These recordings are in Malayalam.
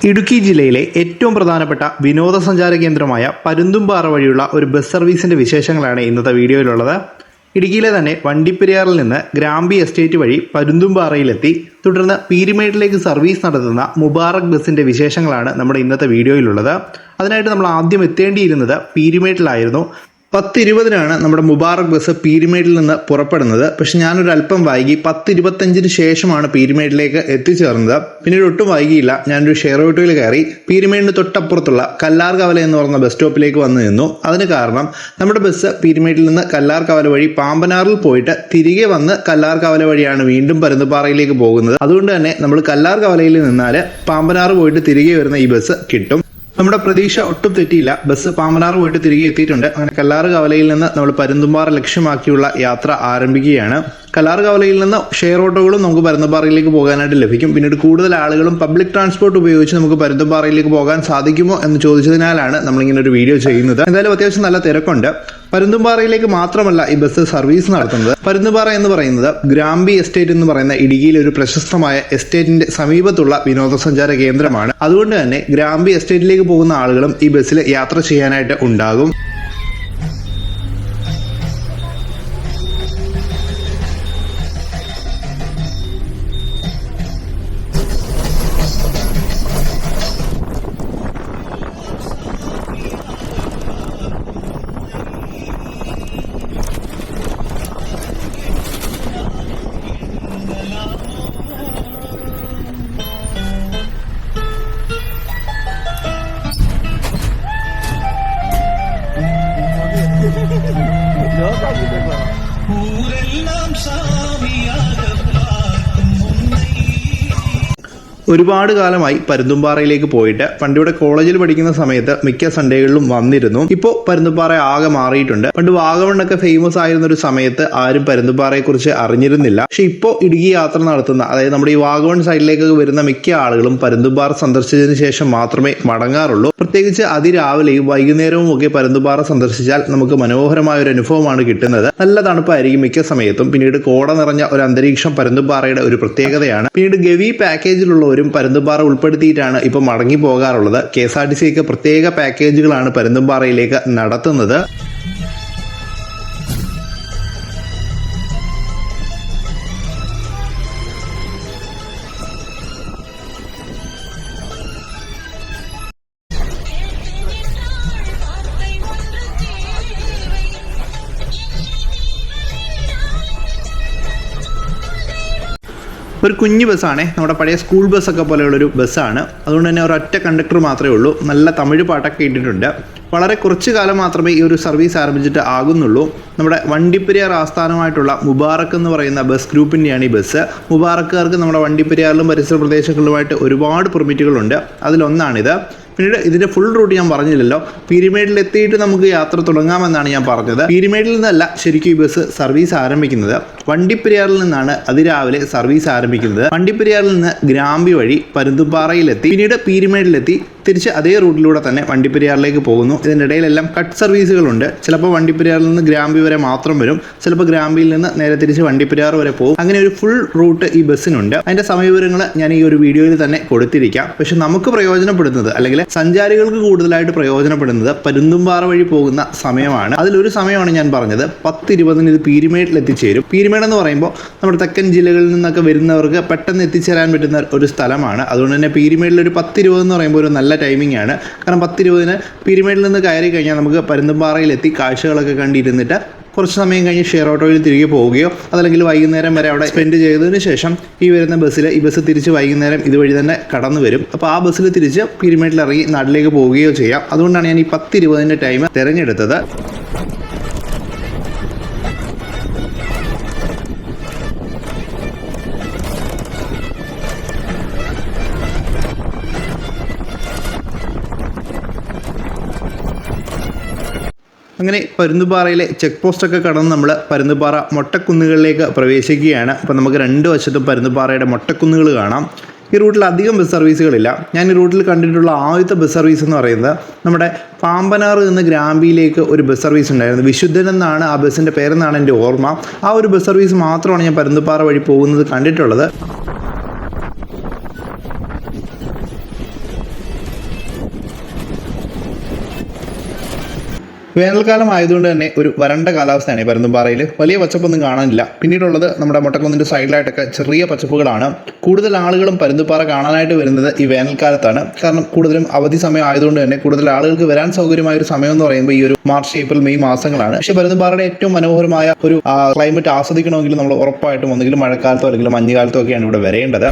ഇടുക്കി ജില്ലയിലെ ഏറ്റവും പ്രധാനപ്പെട്ട വിനോദസഞ്ചാര കേന്ദ്രമായ പരുന്തുംപാറ വഴിയുള്ള ഒരു ബസ് സർവീസിൻ്റെ വിശേഷങ്ങളാണ് ഇന്നത്തെ വീഡിയോയിലുള്ളത്. ഇടുക്കിയിലെ തന്നെ വണ്ടിപ്പെരിയാറിൽ നിന്ന് ഗ്രാമ്പി എസ്റ്റേറ്റ് വഴി പരുന്തുംപാറയിലെത്തി തുടർന്ന് പീരുമേട്ടിലേക്ക് സർവീസ് നടത്തുന്ന മുബാറക് ബസ്സിൻ്റെ വിശേഷങ്ങളാണ് നമ്മുടെ ഇന്നത്തെ വീഡിയോയിലുള്ളത്. അതിനായിട്ട് നമ്മൾ ആദ്യം എത്തേണ്ടിയിരുന്നത് പീരുമേട്ടിലായിരുന്നു. 10:20 നമ്മുടെ മുബാറക് ബസ് പീരുമേട്ടിൽ നിന്ന് പുറപ്പെടുന്നത്. പക്ഷെ ഞാനൊരു അല്പം വൈകി 10:25 ശേഷമാണ് പീരുമേട്ടിലേക്ക് എത്തിച്ചേർന്നത്. പിന്നീട് ഒട്ടും വൈകിയില്ല, ഞാനൊരു ഷെയർ ഓട്ടോയിൽ കയറി പീരുമേടിന് തൊട്ടപ്പുറത്തുള്ള കല്ലാർ കവല എന്ന് പറയുന്ന ബസ് സ്റ്റോപ്പിലേക്ക് വന്നു നിന്നു. അതിന് കാരണം നമ്മുടെ ബസ് പീരുമേട്ടിൽ നിന്ന് കല്ലാർ കവല വഴി പാമ്പനാറിൽ പോയിട്ട് തിരികെ വന്ന് കല്ലാർ കവല വഴിയാണ് വീണ്ടും പരുന്തുംപാറയിലേക്ക് പോകുന്നത്. അതുകൊണ്ട് തന്നെ നമ്മൾ കല്ലാർ കവലയിൽ നിന്നാൽ പാമ്പനാറ് പോയിട്ട് തിരികെ വരുന്ന ഈ ബസ് കിട്ടും. നമ്മുടെ പ്രതീക്ഷ ഒട്ടും തെറ്റിയില്ല. ബസ് പാമ്പനാർ പോയിട്ട് തിരികെ എത്തിയിട്ടുണ്ട്. അങ്ങനെ കല്ലാർ കവലയിൽ നിന്ന് നമ്മൾ പരുന്തുംപാറ ലക്ഷ്യമാക്കിയുള്ള യാത്ര ആരംഭിക്കുകയാണ്. കല്ലാർ കവലയിൽ നിന്ന് ഷെയർ ഓട്ടോകളും നമുക്ക് പരുന്തുംപാറയിലേക്ക് പോകാനായിട്ട് ലഭിക്കും. പിന്നീട് കൂടുതൽ ആളുകളും പബ്ലിക് ട്രാൻസ്പോർട്ട് ഉപയോഗിച്ച് നമുക്ക് പരുന്തുംപാറയിലേക്ക് പോകാൻ സാധിക്കുമോ എന്ന് ചോദിച്ചതിനാലാണ് നമ്മളിങ്ങനെ ഒരു വീഡിയോ ചെയ്യുന്നത്. എന്തായാലും അത്യാവശ്യം നല്ല തിരക്കുണ്ട്. പരുന്തുംപാറയിലേക്ക് മാത്രമല്ല ഈ ബസ് സർവീസ് നടത്തുന്നത്. പരുന്തുംപാറ എന്ന് പറയുന്നത് ഗ്രാമ്പി എസ്റ്റേറ്റ് എന്ന് പറയുന്ന ഇടുക്കിയിലെ ഒരു പ്രശസ്തമായ എസ്റ്റേറ്റിന്റെ സമീപത്തുള്ള വിനോദസഞ്ചാര കേന്ദ്രമാണ്. അതുകൊണ്ട് തന്നെ ഗ്രാമ്പി എസ്റ്റേറ്റിലേക്ക് പോകുന്ന ആളുകളും ഈ ബസ്സിൽ യാത്ര ചെയ്യാനായിട്ട് ഉണ്ടാകും. ഒരുപാട് കാലമായി പരുന്തുംപാറയിലേക്ക് പോയിട്ട്. പണ്ടിവിടെ കോളേജിൽ പഠിക്കുന്ന സമയത്ത് മിക്ക സൺഡേകളിലും വന്നിരുന്നു. ഇപ്പോൾ പരുന്തുംപാറ ആകെ മാറിയിട്ടുണ്ട്. പണ്ട് വാഗമണ്ണൊക്കെ ഫേമസ് ആയിരുന്ന ഒരു സമയത്ത് ആരും പരുന്തുംപാറയെ കുറിച്ച് അറിഞ്ഞിരുന്നില്ല. പക്ഷെ ഇപ്പോൾ ഇടുക്കി യാത്ര നടത്തുന്ന, അതായത് നമ്മുടെ ഈ വാഗമൺ സൈഡിലേക്ക് വരുന്ന മിക്ക ആളുകളും പരുന്തുംപാറ സന്ദർശിച്ചതിന് ശേഷം മാത്രമേ മടങ്ങാറുള്ളൂ. പ്രത്യേകിച്ച് അതിരാവിലെയും വൈകുന്നേരവും ഒക്കെ പരുന്തുംപാറ സന്ദർശിച്ചാൽ നമുക്ക് മനോഹരമായ ഒരു അനുഭവമാണ് കിട്ടുന്നത്. നല്ല തണുപ്പായിരിക്കും മിക്ക സമയത്തും. പിന്നീട് കോട നിറഞ്ഞ ഒരു അന്തരീക്ഷം പരുന്തുംപാറയുടെ ഒരു പ്രത്യേകതയാണ്. പിന്നീട് ഗവി പാക്കേജിലുള്ള പരുന്തുംപാറ ഉൾപ്പെടുത്തിയിട്ടാണ് ഇപ്പോൾ മടങ്ങി പോകാറുള്ളത്. KSRTC ഒക്കെ പ്രത്യേക പാക്കേജുകളാണ് പരുന്തുംപാറയിലേക്ക് നടത്തുന്നത്. ഒരു കുഞ്ഞു ബസ്സാണ്, നമ്മുടെ പഴയ സ്കൂൾ ബസ്സൊക്കെ പോലെയുള്ളൊരു ബസ്സാണ്. അതുകൊണ്ട് തന്നെ ഒരൊറ്റ കണ്ടക്ടർ മാത്രമേ ഉള്ളൂ. നല്ല തമിഴ് പാട്ടൊക്കെ ഇട്ടിട്ടുണ്ട്. വളരെ കുറച്ച് കാലം മാത്രമേ ഈ ഒരു സർവീസ് ആരംഭിച്ചിട്ട് ആകുന്നുള്ളൂ. നമ്മുടെ വണ്ടിപ്പെരിയാർ ആസ്ഥാനമായിട്ടുള്ള മുബാറക് എന്ന് പറയുന്ന ബസ് ഗ്രൂപ്പിൻ്റെയാണ് ഈ ബസ്. മുബാറക്കുകാർക്ക് നമ്മുടെ വണ്ടിപ്പെരിയാറിലും പരിസര പ്രദേശങ്ങളിലുമായിട്ട് ഒരുപാട് പെർമിറ്റുകളുണ്ട്. അതിലൊന്നാണിത്. പിന്നീട് ഇതിൻ്റെ ഫുൾ റൂട്ട് ഞാൻ പറഞ്ഞില്ലല്ലോ. പീരുമേട്ടിൽ എത്തിയിട്ട് നമുക്ക് യാത്ര തുടങ്ങാമെന്നാണ് ഞാൻ പറഞ്ഞത്. പീരുമേട്ടിൽ നിന്നല്ല ശരിക്കും ഈ ബസ് സർവീസ് ആരംഭിക്കുന്നത്. വണ്ടിപ്പെരിയാറിൽ നിന്നാണ് അതിരാവിലെ സർവീസ് ആരംഭിക്കുന്നത്. വണ്ടിപ്പെരിയാറിൽ നിന്ന് ഗ്രാമ്പി വഴി പരുന്തുംപാറയിലെത്തി പിന്നീട് പീരുമേട്ടിലെത്തി തിരിച്ച് അതേ റൂട്ടിലൂടെ തന്നെ വണ്ടിപ്പെരിയാറിലേക്ക് പോകുന്നു. ഇതിൻ്റെ ഇടയിലെല്ലാം കട്ട് സർവീസുകളുണ്ട്. ചിലപ്പോൾ വണ്ടിപ്പെരിയാറിൽ നിന്ന് ഗ്രാമ്പി വരെ മാത്രം വരും, ചിലപ്പോൾ ഗ്രാമ്പിയിൽ നിന്ന് നേരെ തിരിച്ച് വണ്ടിപ്പെരിയാർ വരെ പോകും. അങ്ങനെ ഒരു ഫുൾ റൂട്ട് ഈ ബസ്സിനുണ്ട്. അതിൻ്റെ സമയവിവരങ്ങൾ ഞാൻ ഈ ഒരു വീഡിയോയിൽ തന്നെ കൊടുത്തിരിക്കാം. പക്ഷെ നമുക്ക് പ്രയോജനപ്പെടുന്നത്, അല്ലെങ്കിൽ സഞ്ചാരികൾക്ക് കൂടുതലായിട്ട് പ്രയോജനപ്പെടുന്നത് പരുന്തുംപാറ വഴി പോകുന്ന സമയമാണ്. അതിലൊരു സമയമാണ് ഞാൻ പറഞ്ഞത്. 10:20 ഇത് പീരുമേട്ടിൽ എത്തിച്ചേരും. പീരുമേട് എന്ന് പറയുമ്പോൾ നമ്മുടെ തെക്കൻ ജില്ലകളിൽ നിന്നൊക്കെ വരുന്നവർക്ക് പെട്ടെന്ന് എത്തിച്ചേരാൻ പറ്റുന്ന ഒരു സ്ഥലമാണ്. അതുകൊണ്ട് തന്നെ പീരുമേട്ടിൽ ഒരു 10:20 എന്ന് പറയുമ്പോൾ ഒരു നല്ല ടൈമിംഗ് ആണ്. കാരണം 10:20 പീരുമേട്ടിൽ നിന്ന് കയറി കഴിഞ്ഞാൽ നമുക്ക് പരുന്തുംപാറയിലെത്തി കാഴ്ചകളൊക്കെ കണ്ടിരുന്നിട്ട് കുറച്ച് സമയം കഴിഞ്ഞ് ഷെയർ ഓട്ടോയിൽ തിരികെ പോവുകയോ അതല്ലെങ്കിൽ വൈകുന്നേരം വരെ അവിടെ സ്പെൻഡ് ചെയ്തതിന് ശേഷം ഈ വരുന്ന ഈ ബസ് തിരിച്ച് വൈകുന്നേരം ഇതുവഴി തന്നെ കടന്നു വരും. അപ്പോൾ ആ ബസ്സിൽ തിരിച്ച് പീരുമേട്ടിൽ ഇറങ്ങി നാട്ടിലേക്ക് പോവുകയോ ചെയ്യാം. അതുകൊണ്ടാണ് ഞാൻ ഈ 10:20 ടൈം തിരഞ്ഞെടുത്തത്. അങ്ങനെ പരുന്തുംപാറയിലെ ചെക്ക് പോസ്റ്റൊക്കെ കടന്ന് നമ്മൾ പരുന്തുംപാറ മൊട്ടക്കുന്നുകളിലേക്ക് പ്രവേശിക്കുകയാണ്. അപ്പോൾ നമുക്ക് രണ്ട് വശത്തും പരുന്തുംപാറയുടെ മൊട്ടക്കുന്നുകൾ കാണാം. ഈ റൂട്ടിൽ അധികം ബസ് സർവീസുകളില്ല. ഞാൻ ഈ റൂട്ടിൽ കണ്ടിട്ടുള്ള ആദ്യത്തെ ബസ് സർവീസ് എന്ന് പറയുന്നത് നമ്മുടെ പാമ്പനാറ് നിന്ന് ഗ്രാമ്പിയിലേക്ക് ഒരു ബസ് സർവീസ് ഉണ്ടായിരുന്നു. വിശുദ്ധൻ എന്നാണ് ആ ബസ്സിൻ്റെ പേരെന്നാണ് എൻ്റെ ഓർമ്മ. ആ ഒരു ബസ് സർവീസ് മാത്രമാണ് ഞാൻ പരുന്തുംപാറ വഴി പോകുന്നത് കണ്ടിട്ടുള്ളത്. വേനൽക്കാലം ആയതുകൊണ്ട് തന്നെ ഒരു വരണ്ട കാലാവസ്ഥയാണ് ഈ പരുന്തുംപാറയിൽ. വലിയ പച്ചപ്പൊന്നും കാണാനില്ല. പിന്നീടുള്ളത് നമ്മുടെ മൊട്ടക്കുന്നിൻ്റെ സൈഡിലായിട്ടൊക്കെ ചെറിയ പച്ചപ്പുകളാണ്. കൂടുതൽ ആളുകളും പരുന്തുംപാറ കാണാനായിട്ട് വരുന്നത് ഈ വേനൽക്കാലത്താണ്. കാരണം കൂടുതലും അവധി സമയം ആയതുകൊണ്ട് തന്നെ കൂടുതൽ ആളുകൾക്ക് വരാൻ സൗകര്യമായ ഒരു സമയം എന്ന് പറയുമ്പോൾ ഈ ഒരു മാർച്ച്, ഏപ്രിൽ, മെയ് മാസങ്ങളാണ്. പക്ഷേ പരുന്തുംപാറയുടെ ഏറ്റവും മനോഹരമായ ഒരു ക്ലൈമറ്റ് ആസ്വദിക്കണമെങ്കിൽ നമ്മൾ ഉറപ്പായിട്ടും ഒന്നുകിലും മഴക്കാലത്തോ അല്ലെങ്കിൽ മഞ്ഞുകാലത്തോ ഒക്കെയാണ് ഇവിടെ വരേണ്ടത്.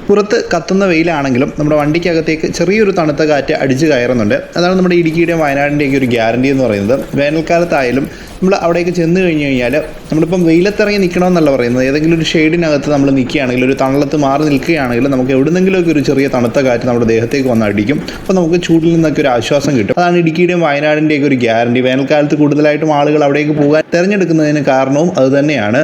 പുറത്ത് കത്തുന്ന വെയിലാണെങ്കിലും നമ്മുടെ വണ്ടിക്കകത്തേക്ക് ചെറിയൊരു തണുത്ത കാറ്റ് അടിച്ചു കയറുന്നുണ്ട്. അതാണ് നമ്മുടെ ഇടുക്കിയുടെയും വയനാടിൻ്റെയൊക്കെ ഒരു ഗ്യാരണ്ടി എന്ന് പറയുന്നത്. വേനൽക്കാലത്തായാലും നമ്മൾ അവിടേക്ക് ചെന്ന് കഴിഞ്ഞ് കഴിഞ്ഞാൽ നമ്മളിപ്പം വെയിലത്തിറങ്ങി നിൽക്കണമെന്നല്ല പറയുന്നത്. ഏതെങ്കിലും ഒരു ഷെയ്ഡിനകത്ത് നമ്മൾ നിൽക്കുകയാണെങ്കിൽ, ഒരു തണലത്ത് മാറി നിൽക്കുകയാണെങ്കിൽ നമുക്ക് എവിടെന്നെങ്കിലുമൊക്കെ ഒരു ചെറിയ തണുത്ത കാറ്റ് നമ്മുടെ ദേഹത്തേക്ക് വന്ന് അടിക്കും. അപ്പോൾ നമുക്ക് ചൂടിൽ നിന്നൊക്കെ ഒരു ആശ്വാസം കിട്ടും. അതാണ് ഇടുക്കിയുടെയും വയനാടിൻ്റെയൊക്കെ ഒരു ഗ്യാരണ്ടി. വേനൽക്കാലത്ത് കൂടുതലായിട്ടും ആളുകൾ അവിടേക്ക് പോകാൻ തിരഞ്ഞെടുക്കുന്നതിന് കാരണവും അതുതന്നെയാണ്.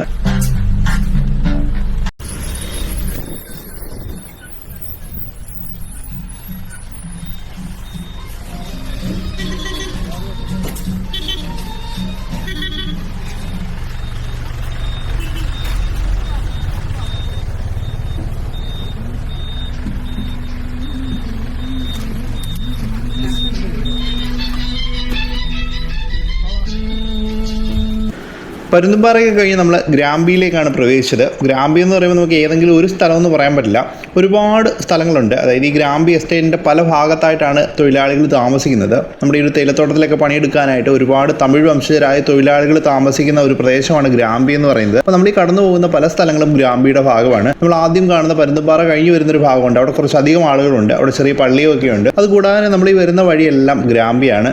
പരുന്തുംപാറയൊക്കെ കഴിഞ്ഞ് നമ്മൾ ഗ്രാമ്പിയിലേക്കാണ് പ്രവേശിച്ചത്. ഗ്രാമ്പി എന്ന് പറയുമ്പോൾ നമുക്ക് ഏതെങ്കിലും ഒരു സ്ഥലം എന്ന് പറയാൻ പറ്റില്ല. ഒരുപാട് സ്ഥലങ്ങളുണ്ട്. അതായത് ഈ ഗ്രാമ്പി എസ്റ്റേറ്റിൻ്റെ പല ഭാഗത്തായിട്ടാണ് തൊഴിലാളികൾ താമസിക്കുന്നത്. നമ്മുടെ ഈ ഒരു തേയിലത്തോട്ടത്തിലൊക്കെ പണിയെടുക്കാനായിട്ട് ഒരുപാട് തമിഴ് വംശജരായ തൊഴിലാളികൾ താമസിക്കുന്ന ഒരു പ്രദേശമാണ് ഗ്രാമ്പി എന്ന് പറയുന്നത്. അപ്പോൾ നമ്മൾ ഈ കടന്നു പോകുന്ന പല സ്ഥലങ്ങളും ഗ്രാമ്പിയുടെ ഭാഗമാണ്. നമ്മൾ ആദ്യം കാണുന്ന പരുന്തുംപാറ കഴിഞ്ഞ് വരുന്നൊരു ഭാഗമുണ്ട്. അവിടെ കുറച്ചധികം ആളുകളുണ്ട്. അവിടെ ചെറിയ പള്ളിയൊക്കെ ഉണ്ട്. അതുകൂടാതെ നമ്മൾ ഈ വരുന്ന വഴിയെല്ലാം ഗ്രാമ്പിയാണ്.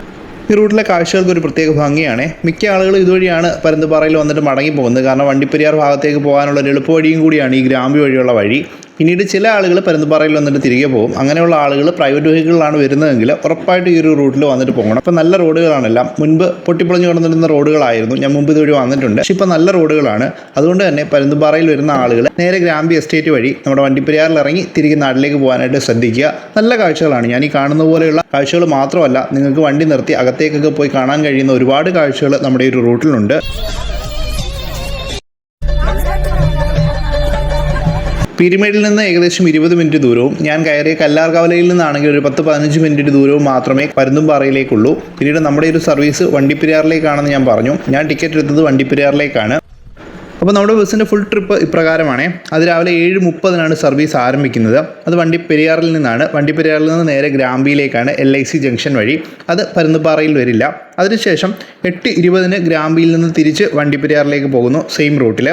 ഈ റൂട്ടിലെ കാഴ്ചകൾക്ക് ഒരു പ്രത്യേക ഭംഗിയാണ്. മിക്ക ആളുകളും ഇതുവഴിയാണ് പരുന്തുംപാറയിൽ വന്നിട്ട് മടങ്ങി പോകുന്നത്. കാരണം വണ്ടിപ്പെരിയാർ ഭാഗത്തേക്ക് പോകാനുള്ള ഒരു എളുപ്പവഴിയും കൂടിയാണ് ഈ ഗ്രാമ്പി വഴിയുള്ള വഴി. പിന്നീട് ചില ആളുകൾ പരുന്തുംപാറയിൽ വന്നിട്ട് തിരികെ പോകും. അങ്ങനെയുള്ള ആളുകൾ പ്രൈവറ്റ് വെഹിക്കിളിലാണ് വരുന്നതെങ്കിൽ ഉറപ്പായിട്ട് ഈ ഒരു റൂട്ടിൽ വന്നിട്ട് പോകണം. അപ്പോൾ നല്ല റോഡുകളാണെല്ലാം. മുൻപ് പൊട്ടിപ്പൊളിഞ്ഞ് കിടന്നിരുന്ന റോഡുകളായിരുന്നു. ഞാൻ മുമ്പ് ഇതുവഴി വന്നിട്ടുണ്ട്. പക്ഷേ ഇപ്പോൾ നല്ല റോഡുകളാണ്. അതുകൊണ്ട് തന്നെ പരുന്തുംപാറയിൽ വരുന്ന ആളുകൾ നേരെ ഗ്രാമ്പി എസ്റ്റേറ്റ് വഴി നമ്മുടെ വണ്ടിപ്പെരിയാറിൽ ഇറങ്ങി തിരികെ നാട്ടിലേക്ക് പോകാനായിട്ട് ശ്രദ്ധിക്കുക. നല്ല കാഴ്ചകളാണ്. ഞാൻ ഈ കാണുന്ന പോലെയുള്ള കാഴ്ചകൾ മാത്രമല്ല, നിങ്ങൾക്ക് വണ്ടി നിർത്തി അകത്തേക്കൊക്കെ പോയി കാണാൻ കഴിയുന്ന ഒരുപാട് കാഴ്ചകൾ നമ്മുടെ ഈ ഒരു റൂട്ടിലുണ്ട്. പീരുമേടിൽ നിന്ന് ഏകദേശം 20 മിനിറ്റ് ദൂരവും ഞാൻ കയറിയ കല്ലാർകവലയിൽ നിന്നാണെങ്കിൽ ഒരു 10-15 മിനിറ്റ് ദൂരവും മാത്രമേ പരുന്തുംപാറയിലേക്കുള്ളൂ. പിന്നീട് നമ്മുടെ ഒരു സർവീസ് വണ്ടിപ്പെരിയാറിലേക്കാണെന്ന് ഞാൻ പറഞ്ഞു. ഞാൻ ടിക്കറ്റ് എടുത്തത് വണ്ടിപ്പെരിയാറിലേക്കാണ്. അപ്പോൾ നമ്മുടെ ബസ്സിൻ്റെ ഫുൾ ട്രിപ്പ് ഇപ്രകാരമാണ്. അത് രാവിലെ 7:30 സർവീസ് ആരംഭിക്കുന്നത്. അത് വണ്ടിപ്പെരിയാറിൽ നിന്നാണ്. വണ്ടിപ്പെരിയാറിൽ നിന്ന് നേരെ ഗ്രാമ്പിയിലേക്കാണ് LIC ജംഗ്ഷൻ വഴി. അത് പരുന്തുംപാറയിൽ വരില്ല. അതിനുശേഷം 8:20 ഗ്രാമ്പിയിൽ നിന്ന് തിരിച്ച് വണ്ടിപ്പെരിയാറിലേക്ക് പോകുന്നു, സെയിം റൂട്ടിൽ.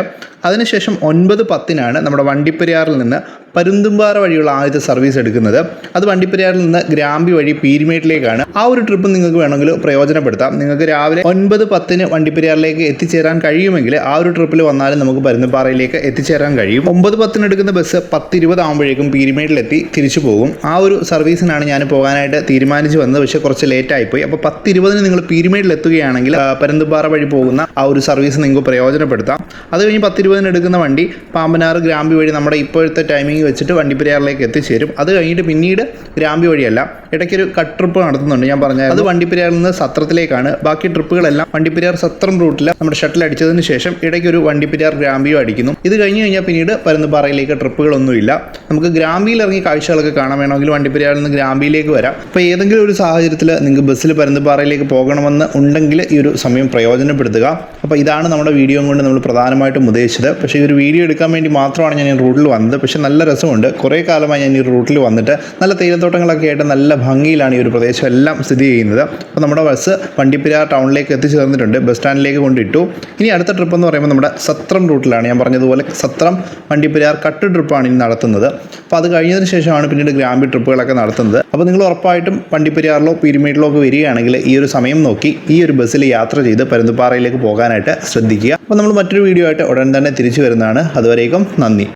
അതിനുശേഷം 9:10 നമ്മുടെ വണ്ടിപ്പെരിയാറിൽ നിന്ന് പരുന്തുംപാറ വഴിയുള്ള ആദ്യത്തെ സർവീസ് എടുക്കുന്നത്. അത് വണ്ടിപ്പെരിയാറിൽ നിന്ന് ഗ്രാമ്പി വഴി പീരുമേട്ടിലേക്കാണ്. ആ ഒരു ട്രിപ്പ് നിങ്ങൾക്ക് വേണമെങ്കിൽ പ്രയോജനപ്പെടുത്താം. നിങ്ങൾക്ക് രാവിലെ 9:10 വണ്ടിപ്പെരിയാറിലേക്ക് എത്തിച്ചേരാൻ കഴിയുമെങ്കിൽ ആ ഒരു ട്രിപ്പിൽ വന്നാലും നമുക്ക് പരുന്തുംപാറയിലേക്ക് എത്തിച്ചേരാൻ കഴിയും. 9:10 എടുക്കുന്ന ബസ് 10:20 ആകുമ്പോഴേക്കും പീരുമേട്ടിലെത്തി തിരിച്ചു പോകും. ആ ഒരു സർവീസിനാണ് ഞാൻ പോകാനായിട്ട് തീരുമാനിച്ചു വന്നത്. പക്ഷേ കുറച്ച് ലേറ്റായിപ്പോയി. അപ്പോൾ 10:20 നിങ്ങൾ പീരുമേട്ടിലെത്തുകയാണെങ്കിൽ പരുന്തുംപാറ വഴി പോകുന്ന ആ ഒരു സർവീസ് നിങ്ങൾക്ക് പ്രയോജനപ്പെടുത്താം. അത് കഴിഞ്ഞ് 10:20 എടുക്കുന്ന വണ്ടി പാമ്പനാറ് ഗ്രാമ്പി വഴി നമ്മുടെ ഇപ്പോഴത്തെ ടൈമിംഗ് വെച്ചിട്ട് വണ്ടിപ്പെരിയാറിലേക്ക് എത്തിച്ചേരും. അത് കഴിഞ്ഞിട്ട് പിന്നീട് ഗ്രാമ്പി വഴിയല്ല, ഇടയ്ക്കൊരു കട്ട് ട്രിപ്പ് നടത്തുന്നുണ്ട്. ഞാൻ പറഞ്ഞത് അത് വണ്ടിപ്പെരിയാറിൽ നിന്ന് സത്രത്തിലേക്കാണ്. ബാക്കി ട്രിപ്പുകളെല്ലാം വണ്ടിപ്പെരിയാർ സത്രം റൂട്ടിൽ നമ്മുടെ ഷട്ടിൽ അടിച്ചതിന് ശേഷം ഇടയ്ക്കൊരു വണ്ടിപ്പെരിയാർ ഗ്രാമ്പിയോ അടിക്കുന്നു. ഇത് കഴിഞ്ഞ് കഴിഞ്ഞാൽ പിന്നീട് പരുന്തുംപാറയിലേക്ക് ട്രിപ്പുകളൊന്നുമില്ല. നമുക്ക് ഗ്രാമ്പിയിൽ ഇറങ്ങി കാഴ്ചകളൊക്കെ കാണാൻ വേണമെങ്കിൽ വണ്ടിപ്പെരിയാറിൽ നിന്ന് ഗ്രാമ്പിയിലേക്ക് വരാം. അപ്പോൾ ഏതെങ്കിലും ഒരു സാഹചര്യത്തിൽ നിങ്ങൾക്ക് ബസ്സിൽ പരുന്തുംപാറയിലേക്ക് പോകണമെന്ന് ഉണ്ടെങ്കിൽ ഈ ഒരു സമയം പ്രയോജനപ്പെടുത്തുക. അപ്പോൾ ഇതാണ് നമ്മുടെ വീഡിയോ കൊണ്ട് നമ്മൾ പ്രധാനമായിട്ടും ഉദ്ദേശിച്ചത്. പക്ഷേ ഈ ഒരു വീഡിയോ എടുക്കാൻ വേണ്ടി മാത്രമാണ് ഞാൻ ഈ റൂട്ടിൽ വന്നത്. പക്ഷേ നല്ല രസമുണ്ട്. കുറേ കാലമായി ഞാൻ ഈ റൂട്ടിൽ വന്നിട്ട്. നല്ല തേയിലത്തോട്ടങ്ങളൊക്കെ ആയിട്ട് നല്ല ഭംഗിയിലാണ് ഈ ഒരു പ്രദേശം എല്ലാം സ്ഥിതി ചെയ്യുന്നത്. അപ്പോൾ നമ്മുടെ ബസ് വണ്ടിപ്പെരിയാർ ടൗണിലേക്ക് എത്തിച്ചേർന്നിട്ടുണ്ട്. ബസ് സ്റ്റാൻഡിലേക്ക് കൊണ്ടിട്ടു. ഇനി അടുത്ത ട്രിപ്പ് എന്ന് പറയുമ്പോൾ നമ്മുടെ സത്രം റൂട്ടിലാണ്. ഞാൻ പറഞ്ഞതുപോലെ സത്രം വണ്ടിപ്പെരിയാർ കട്ട് ട്രിപ്പാണ് ഇനി നടത്തുന്നത്. അപ്പോൾ അത് കഴിഞ്ഞതിന് ശേഷമാണ് പിന്നീട് ഗ്രാമ്പി ട്രിപ്പുകളൊക്കെ നടത്തുന്നത്. അപ്പോൾ നിങ്ങൾ ഉറപ്പായിട്ടും വണ്ടിപ്പെരിയാറിലോ പീരുമേട്ടിലോ ഒക്കെ വരികയാണെങ്കിൽ ഈ ഒരു സമയം നോക്കി ഈ ഒരു ബസ്സിൽ യാത്ര ചെയ്ത് പരുന്തുംപാറയിലേക്ക് പോകാനായിട്ട് ശ്രദ്ധിക്കുക. അപ്പോൾ നമ്മൾ മറ്റൊരു വീഡിയോ ആയിട്ട് ഉടൻ തന്നെ തിരിച്ചു വരുന്നതാണ്. അതുവരേക്കും നന്ദി.